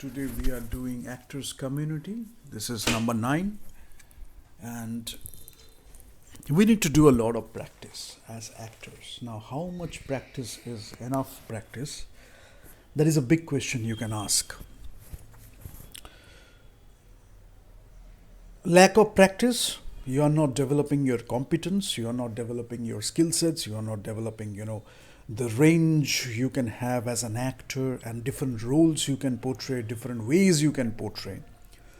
Today we are doing actors community. This is number 9, and we need to do a lot of practice as actors. Now, how much practice is enough practice? That is a big question you can ask. Lack of practice, you are not developing your competence, you are not developing your skill sets, you are not developing, the range you can have as an actor and different roles you can portray, different ways you can portray.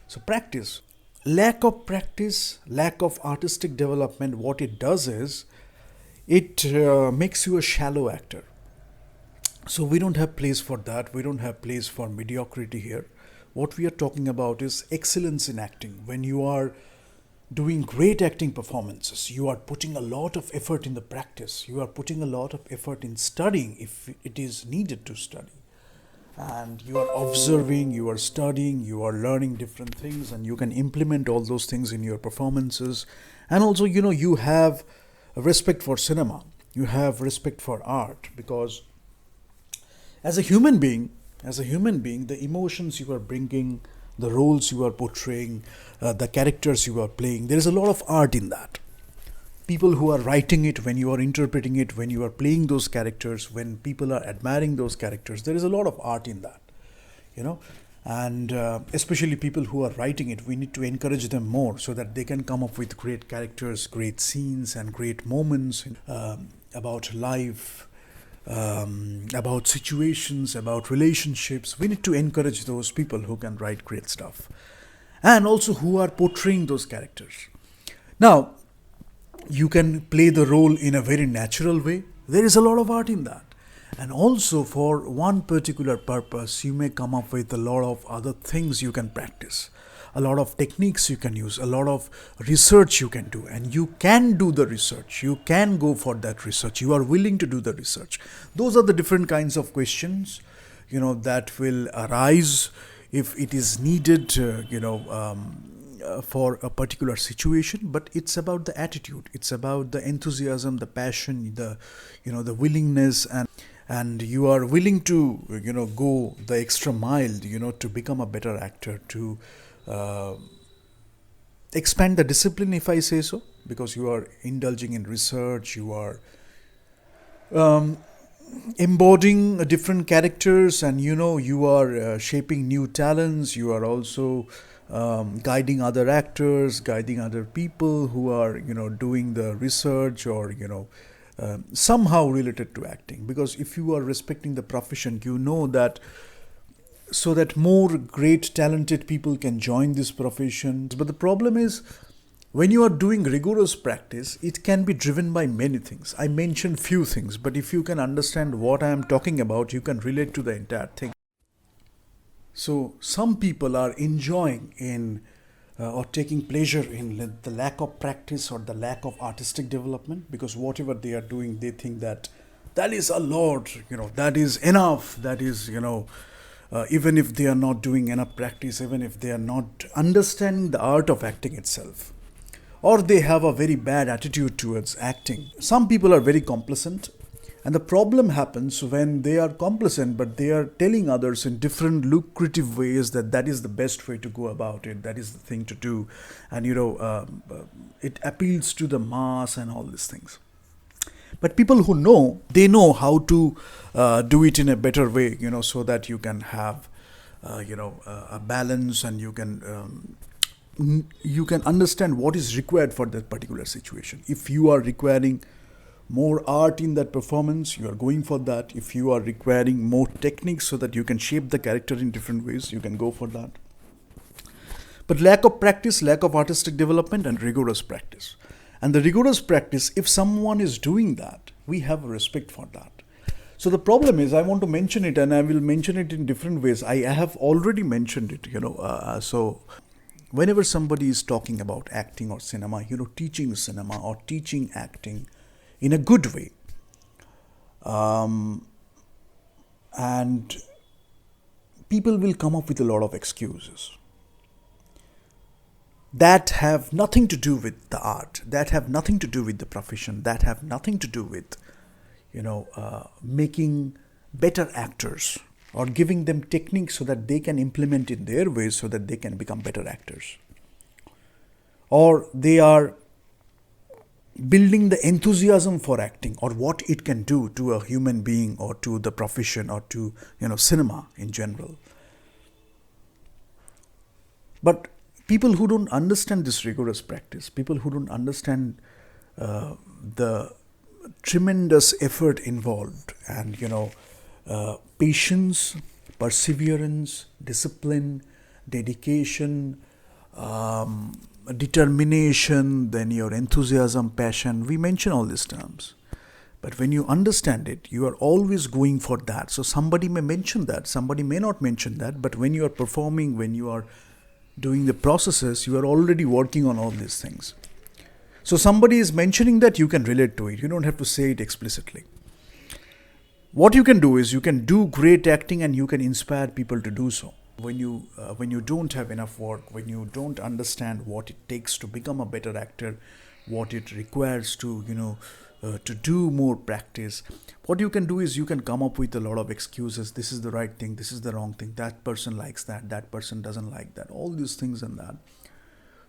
So, practice. Lack of practice, lack of artistic development, what it does is it makes you a shallow actor. So, we don't have place for that. We don't have place for mediocrity here. What we are talking about is excellence in acting. When you are doing great acting performances, you are putting a lot of effort in the practice. You are putting a lot of effort in studying if it is needed to study. And you are observing, you are studying, you are learning different things, and you can implement all those things in your performances. And also, you have a respect for cinema. You have respect for art, because as a human being, the emotions you are bringing, the roles you are portraying, the characters you are playing, there is a lot of art in that. People who are writing it, when you are interpreting it, when you are playing those characters, when people are admiring those characters, there is a lot of art in that, And especially people who are writing it, we need to encourage them more so that they can come up with great characters, great scenes, and great moments about life, about situations, about relationships. We need to encourage those people who can write great stuff and also who are portraying those characters. Now, you can play the role in a very natural way. There is a lot of art in that. And also, for one particular purpose, you may come up with a lot of other things you can practice, a lot of techniques you can use, a lot of research you can do, and you can do the research. You can go for that research. You are willing to do the research. Those are the different kinds of questions, that will arise if it is needed, for a particular situation. But it's about the attitude. It's about the enthusiasm, the passion, the willingness, and you are willing to go the extra mile, to become a better actor, to expand the discipline, if I say so, because you are indulging in research, you are embodying different characters, and you are shaping new talents. You are also guiding other actors, guiding other people who are doing the research, or somehow related to acting. Because if you are respecting the profession, that so that more great talented people can join this profession. But the problem is, when you are doing rigorous practice, it can be driven by many things. I mentioned few things, but if you can understand what I am talking about, you can relate to the entire thing. So some people are enjoying in or taking pleasure in the lack of practice or the lack of artistic development, because whatever they are doing, they think that is a lot, that is enough, that is, even if they are not doing enough practice, even if they are not understanding the art of acting itself, or they have a very bad attitude towards acting. Some people are very complacent, and the problem happens when they are complacent, but they are telling others in different lucrative ways that is the best way to go about it, that is the thing to do, and it appeals to the mass and all these things. But people who know, they know how to do it in a better way, so that you can have, a balance, and you can understand what is required for that particular situation. If you are requiring more art in that performance, you are going for that. If you are requiring more techniques so that you can shape the character in different ways, you can go for that. But lack of practice, lack of artistic development, and rigorous practice. And the rigorous practice, if someone is doing that, we have respect for that. So the problem is, I want to mention it, and I will mention it in different ways. I have already mentioned it, so whenever somebody is talking about acting or cinema, teaching cinema or teaching acting in a good way, and people will come up with a lot of excuses that have nothing to do with the art, that have nothing to do with the profession, that have nothing to do with, making better actors. or giving them techniques so that they can implement in their ways so that they can become better actors. Or they are building the enthusiasm for acting or what it can do to a human being or to the profession or to cinema in general. But people who don't understand this rigorous practice, people who don't understand the tremendous effort involved and patience, perseverance, discipline, dedication, determination, then your enthusiasm, passion. We mention all these terms. But when you understand it, you are always going for that. So somebody may mention that, somebody may not mention that, but when you are performing, when you are doing the processes, you are already working on all these things. So somebody is mentioning that, you can relate to it. You don't have to say it explicitly. What you can do is you can do great acting and you can inspire people to do so. When you don't have enough work, when you don't understand what it takes to become a better actor, what it requires to do more practice, what you can do is you can come up with a lot of excuses. This is the right thing, this is the wrong thing, that person likes that person doesn't like that, all these things and that.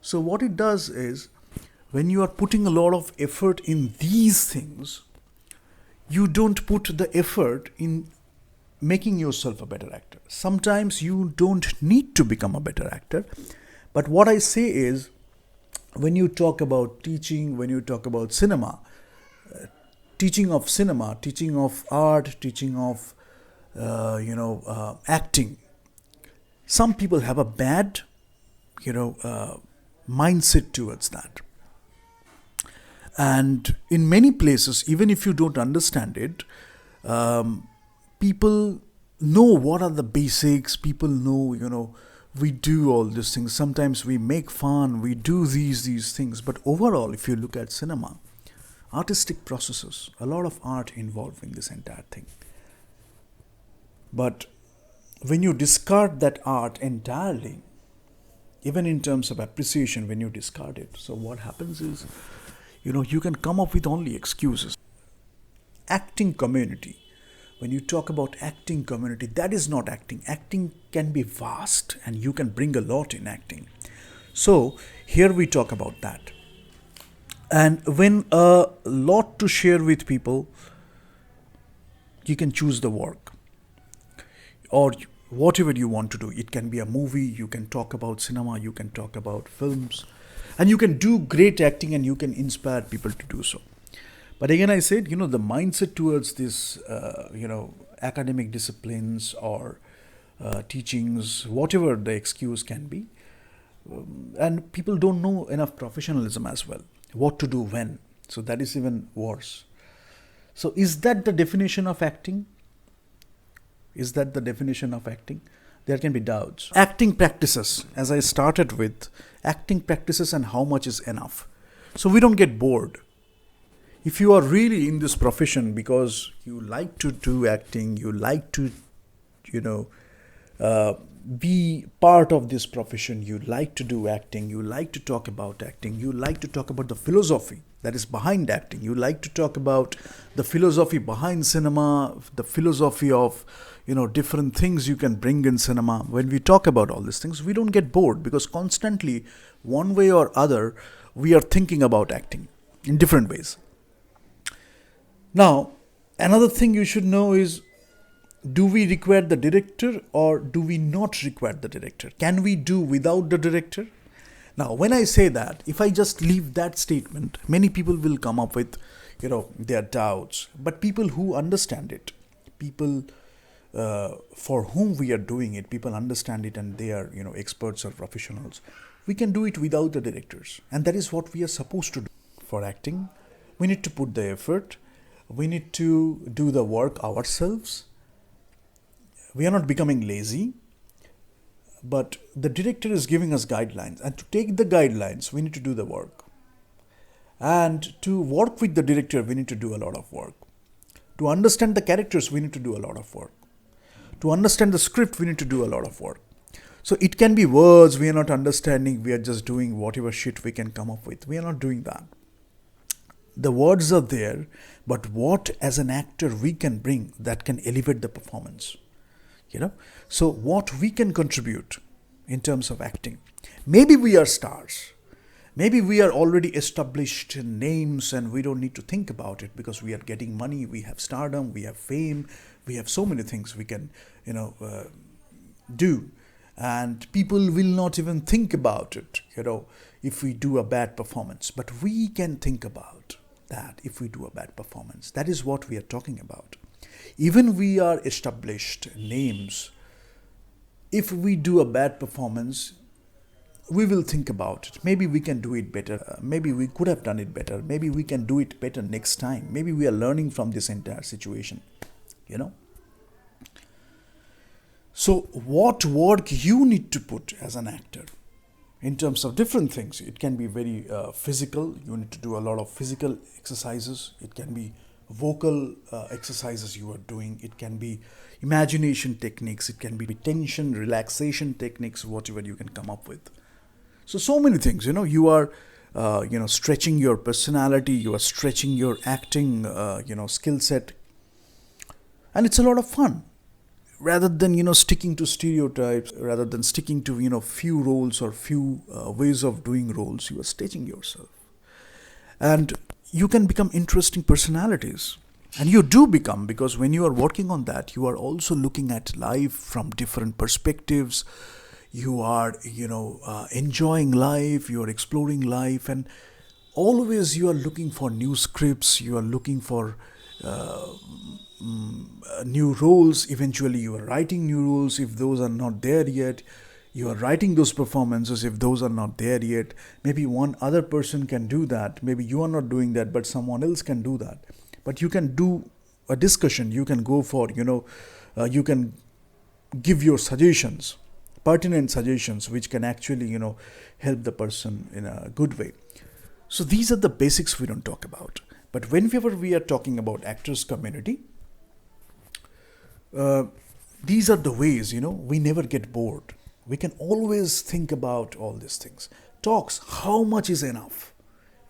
So what it does is, when you are putting a lot of effort in these things, you don't put the effort in making yourself a better actor. Sometimes you don't need to become a better actor. But what I say is, when you talk about teaching, when you talk about cinema, teaching of cinema, teaching of art, teaching of acting, some people have a bad mindset towards that. And in many places, even if you don't understand it, people know what are the basics. People know, we do all these things. Sometimes we make fun, we do these things. But overall, if you look at cinema, artistic processes, a lot of art involved in this entire thing. But when you discard that art entirely, even in terms of appreciation, when you discard it, so what happens is, you can come up with only excuses. Acting community. When you talk about acting community, that is not acting. Acting can be vast and you can bring a lot in acting. So here we talk about that. And when a lot to share with people, you can choose the work or whatever you want to do. It can be a movie, you can talk about cinema, you can talk about films, and you can do great acting and you can inspire people to do so. But again, I said, the mindset towards this, academic disciplines or teachings, whatever the excuse can be, and people don't know enough professionalism as well, what to do when. So that is even worse. So is that the definition of acting? Is that the definition of acting? There can be doubts. Acting practices, as I started with, acting practices and how much is enough. So we don't get bored. If you are really in this profession because you like to do acting, you like to, be part of this profession, you like to do acting, you like to talk about acting, you like to talk about the philosophy that is behind acting, you like to talk about the philosophy behind cinema, the philosophy of, different things you can bring in cinema. When we talk about all these things, we don't get bored because constantly, one way or other, we are thinking about acting in different ways. Now, another thing you should know is, do we require the director or do we not require the director? Can we do without the director? Now, when I say that, if I just leave that statement, many people will come up with, their doubts. But people who understand it, people for whom we are doing it, people understand it and they are, experts or professionals. We can do it without the directors. And that is what we are supposed to do. For acting, we need to put the effort. We need to do the work ourselves. We are not becoming lazy, but the director is giving us guidelines. And to take the guidelines, we need to do the work. And to work with the director, we need to do a lot of work. To understand the characters, we need to do a lot of work. To understand the script, we need to do a lot of work. So it can be words we are not understanding. We are just doing whatever shit we can come up with. We are not doing that. The words are there, but what as an actor we can bring that can elevate the performance. you know. So what we can contribute in terms of acting, maybe we are stars, maybe we are already established names and we don't need to think about it because we are getting money, we have stardom, we have fame, we have so many things we can do, and people will not even think about it, if we do a bad performance. But we can think about that if we do a bad performance. That is what we are talking about. Even we are established names, if we do a bad performance, we will think about it. Maybe we can do it better. Maybe we could have done it better. Maybe we can do it better next time. Maybe we are learning from this entire situation, So what work you need to put as an actor in terms of different things. It can be very physical. You need to do a lot of physical exercises. It can be vocal exercises you are doing. It can be imagination techniques. It can be tension, relaxation techniques, whatever you can come up with. So many things, you are, stretching your personality, you are stretching your acting, skill set. And it's a lot of fun. Rather than, sticking to stereotypes, rather than sticking to, few roles or few ways of doing roles, you are stretching yourself. And you can become interesting personalities. And you do become, because when you are working on that, you are also looking at life from different perspectives. You are, enjoying life, you are exploring life, and always you are looking for new scripts, you are looking for new roles. Eventually you are writing new roles if those are not there yet. You are writing those performances if those are not there yet. Maybe one other person can do that. Maybe you are not doing that, but someone else can do that. But you can do a discussion. You can go for, you can give your suggestions, pertinent suggestions, which can actually, help the person in a good way. So these are the basics we don't talk about. But whenever we are talking about actors community, these are the ways, we never get bored. We can always think about all these things. Talks, how much is enough?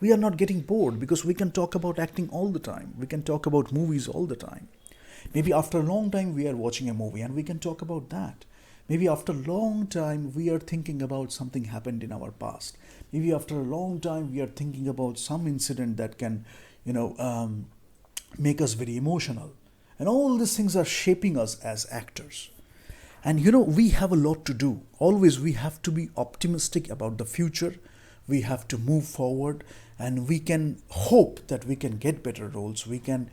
We are not getting bored because we can talk about acting all the time. We can talk about movies all the time. Maybe after a long time we are watching a movie and we can talk about that. Maybe after a long time we are thinking about something happened in our past. Maybe after a long time we are thinking about some incident that can, make us very emotional. And all these things are shaping us as actors. And we have a lot to do. Always we have to be optimistic about the future. We have to move forward, and we can hope that we can get better roles. We can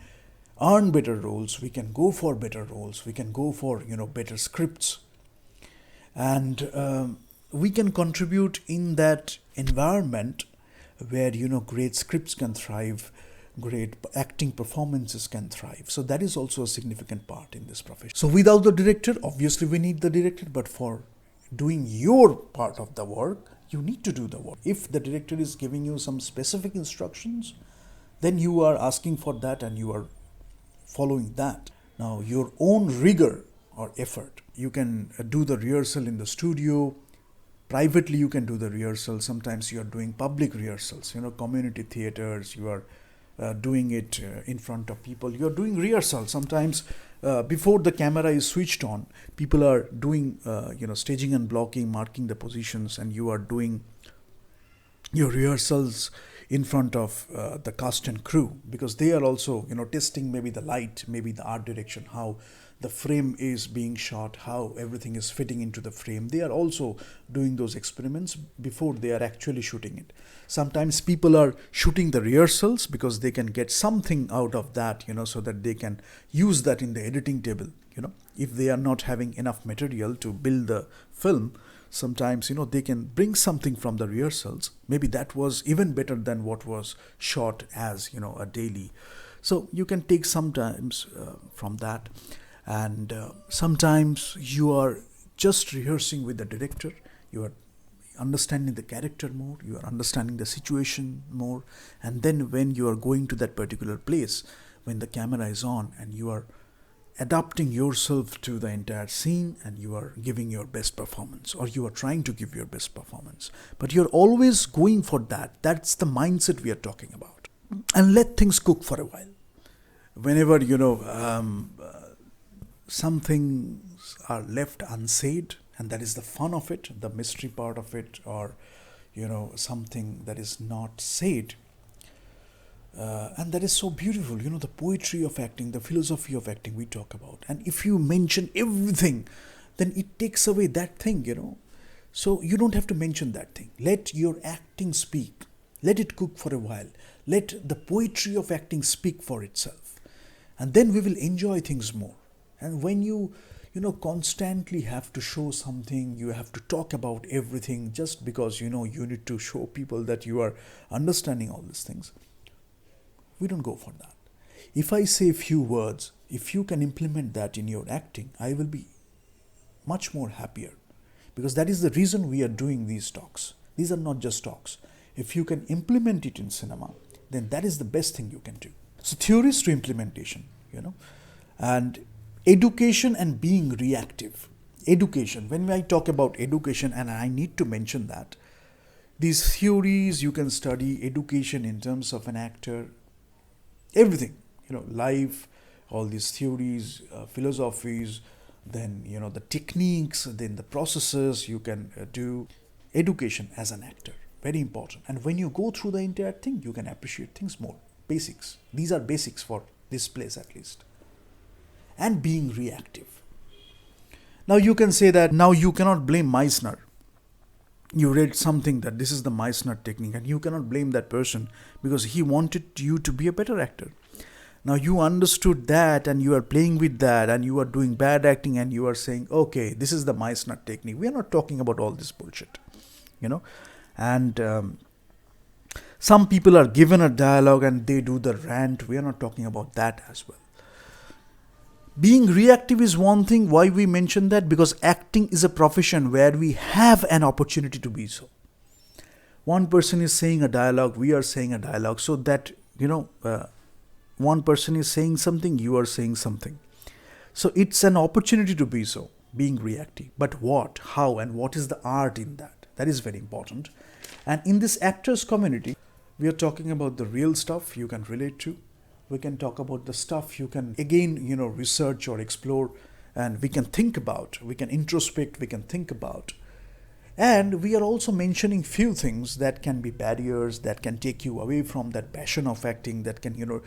earn better roles. We can go for better roles. We can go for, better scripts. And we can contribute in that environment where, great scripts can thrive, great acting performances can thrive. So that is also a significant part in this profession. So without the director, obviously we need the director, but for doing your part of the work, you need to do the work. If the director is giving you some specific instructions, then you are asking for that and you are following that. Now, your own rigor or effort, you can do the rehearsal in the studio. Privately, you can do the rehearsal. Sometimes you are doing public rehearsals, community theaters. You are doing it in front of people. You are doing rehearsals. Sometimes before the camera is switched on, people are doing, staging and blocking, marking the positions, and you are doing your rehearsals in front of the cast and crew, because they are also, testing maybe the light, maybe the art direction, how the frame is being shot, how everything is fitting into the frame. They are also doing those experiments before they are actually shooting it. Sometimes people are shooting the rehearsals because they can get something out of that, so that they can use that in the editing table. If they are not having enough material to build the film, sometimes, they can bring something from the rehearsals. Maybe that was even better than what was shot as, a daily. So you can take sometimes from that. And sometimes you are just rehearsing with the director. You are understanding the character more. You are understanding the situation more. And then when you are going to that particular place, when the camera is on and you are adapting yourself to the entire scene and you are giving your best performance, or you are trying to give your best performance, but you're always going for that. That's the mindset we are talking about. And let things cook for a while. Whenever, something things are left unsaid, and that is the fun of it, the mystery part of it, or something that is not said. And that is so beautiful, the poetry of acting, the philosophy of acting we talk about. And if you mention everything, then it takes away that thing. So you don't have to mention that thing. Let your acting speak. Let it cook for a while. Let the poetry of acting speak for itself. And then we will enjoy things more. And when you constantly have to show something, you have to talk about everything just because, you need to show people that you are understanding all these things. We don't go for that. If I say a few words, if you can implement that in your acting, I will be much more happier. Because that is the reason we are doing these talks. These are not just talks. If you can implement it in cinema, then that is the best thing you can do. So theories to implementation, and education and being reactive. Education, when I talk about education, and I need to mention that, these theories you can study, education in terms of an actor, everything, life, all these theories, philosophies, then, the techniques, then the processes you can do. Education as an actor, very important. And when you go through the entire thing, you can appreciate things more. Basics. These are basics for this place at least. And being reactive. Now you can say that now you cannot blame Meissner. You read something that this is the Meissner technique, and you cannot blame that person because he wanted you to be a better actor. Now you understood that and you are playing with that and you are doing bad acting and you are saying, okay, this is the Meissner technique. We are not talking about all this bullshit, And some people are given a dialogue and they do the rant. We are not talking about that as well. Being reactive is one thing. Why we mention that? Because acting is a profession where we have an opportunity to be so. One person is saying a dialogue, we are saying a dialogue, so that, one person is saying something, you are saying something. So it's an opportunity to be so, being reactive. But what, how, and what is the art in that? That is very important. And in this actors community, we are talking about the real stuff you can relate to. We can talk about the stuff you can again, research or explore, and we can think about, we can introspect, we can think about. And we are also mentioning few things that can be barriers, that can take you away from that passion of acting, that can,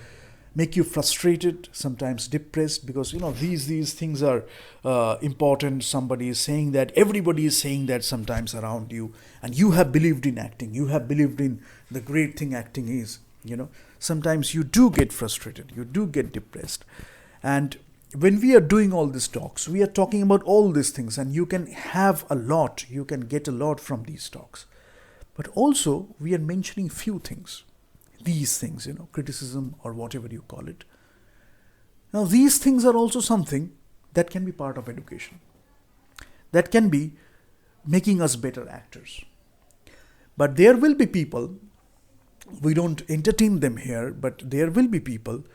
make you frustrated, sometimes depressed, because, these things are important. Somebody is saying that, everybody is saying that sometimes around you, and you have believed in acting, you have believed in the great thing acting is, Sometimes you do get frustrated, you do get depressed. And when we are doing all these talks, we are talking about all these things, and you can have a lot, you can get a lot from these talks. But also, we are mentioning few things. These things, criticism or whatever you call it. Now, these things are also something that can be part of education. That can be making us better actors. But there will be people, we don't entertain them here, but there will be people,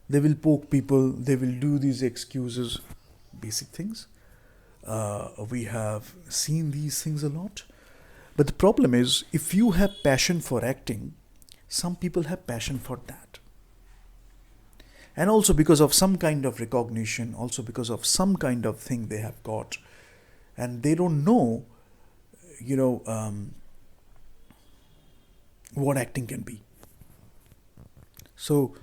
they will poke people, they will do these excuses, basic things. We have seen these things a lot. But the problem is, if you have passion for acting, some people have passion for that. And also because of some kind of recognition, also because of some kind of thing they have got. And they don't know, what acting can be. So,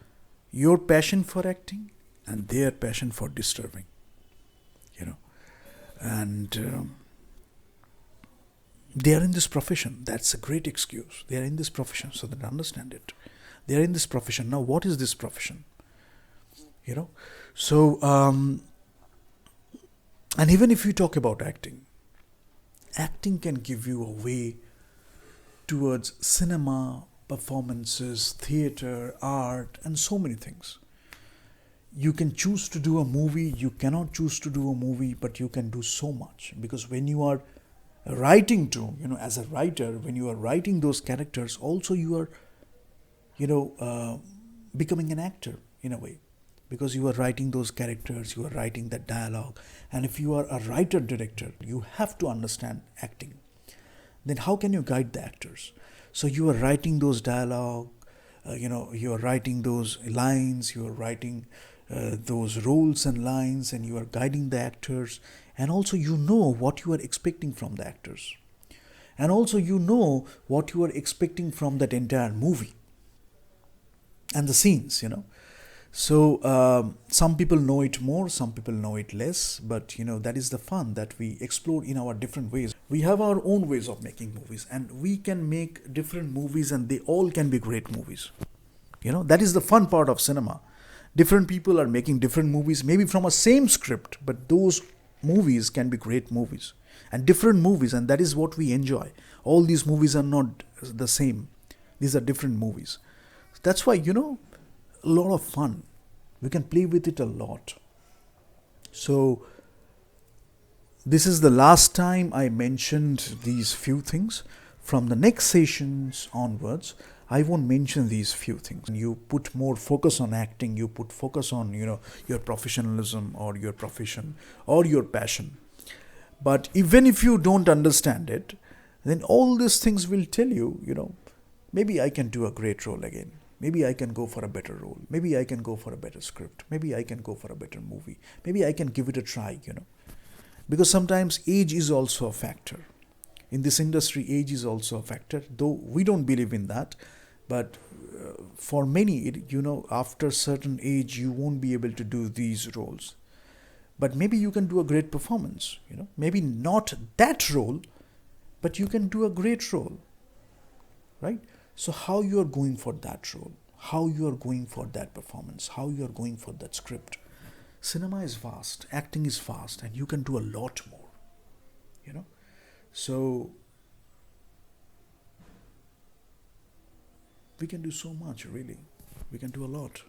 your passion for acting and their passion for disturbing, and they are in this profession. That's a great excuse. They are in this profession, so they understand it. They are in this profession. Now, what is this profession? So, and even if you talk about acting can give you a way towards cinema, performances, theater, art, and so many things. You can choose to do a movie, you cannot choose to do a movie, but you can do so much. Because when you are writing to, as a writer, when you are writing those characters, also you are, becoming an actor in a way. Because you are writing those characters, you are writing that dialogue. And if you are a writer-director, you have to understand acting. Then how can you guide the actors? So you are writing those dialogue, you are writing those lines, you are writing those roles and lines, and you are guiding the actors, and also you know what you are expecting from the actors, and also you know what you are expecting from that entire movie and the scenes. So some people know it more, some people know it less, but that is the fun that we explore in our different ways. We have our own ways of making movies, and we can make different movies, and they all can be great movies. That is the fun part of cinema. Different people are making different movies, maybe from a same script, but those movies can be great movies and different movies, and that is what we enjoy. All these movies are not the same, these are different movies. That's why, a lot of fun. We can play with it a lot. So, this is the last time I mentioned these few things. From the next sessions onwards, I won't mention these few things. You put more focus on acting, you put focus on, your professionalism or your profession or your passion. But even if you don't understand it, then all these things will tell you, maybe I can do a great role again. Maybe I can go for a better role. Maybe I can go for a better script. Maybe I can go for a better movie. Maybe I can give it a try. Because sometimes age is also a factor. In this industry, age is also a factor, though we don't believe in that. But for many, after a certain age, you won't be able to do these roles. But maybe you can do a great performance. Maybe not that role, but you can do a great role, right? So how you are going for that role, how you are going for that performance, how you are going for that script. Cinema is vast, acting is vast, and you can do a lot more. So we can do so much, really. We can do a lot.